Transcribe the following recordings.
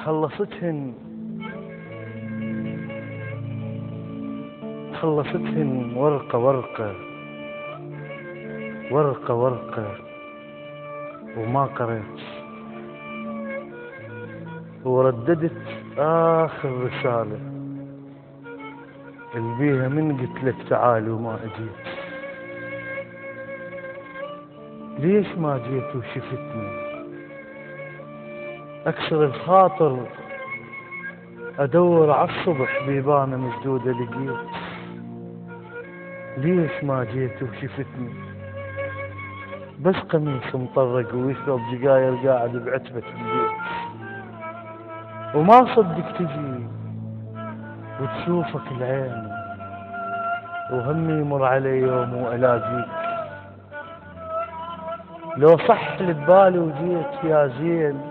خلصتهن ورقة ورقة ورقة ورقة وما قريت، ورددت آخر رسالة اللي بيها من قلت لك تعالي وما أجيت. ليش ما جيت وشفتني؟ أكسر الخاطر أدور عالصبح بيبانة مسدودة لقيت. ليش ما جيت وشفتني؟ بس قميص مطرق ويشرب سجاير قاعد بعتبة البيت، وما صدق تجي وتشوفك العين، وهمي يمر علي يوم وألاقيك. لو صح اللي ببالي وجيت يا زين،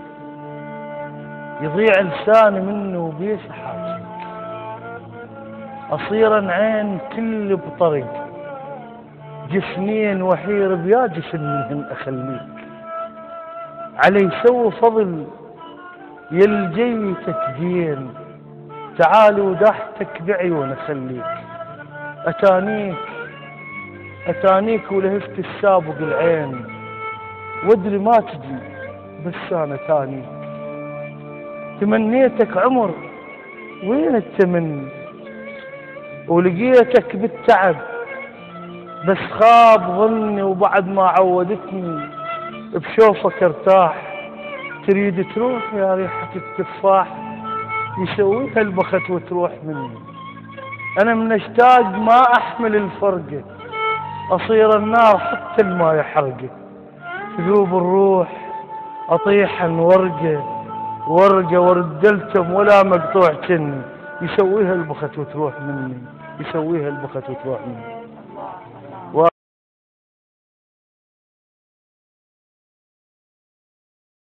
يضيع لساني منه وبيش أحاكيك. أصير عين كل بطرق، جفنين وحير بيا جفن منهن أخليك. علي سوى فضل يلجيتك دين، تعالي ودحتك بعيون أخليك. أتانيك ولهفت السابق العين، وادري ما تجي بس أنا تانيك. تمنيتك عمر وين التمني، ولقيتك بالتعب بس خاب ظني. وبعد ما عودتني بشوفك ارتاح، تريد تروح يا ريحة التفاح، يسويها البخت وتروح مني. أنا من اشتاق ما أحمل الفرقة، أصير النار حتى الماء يحرقه. تذوب الروح أطيح ورقة ورقة وردلتم ولا مقطوع كني، يسويها البخت وتروح مني، يسويها البخت وتروح مني.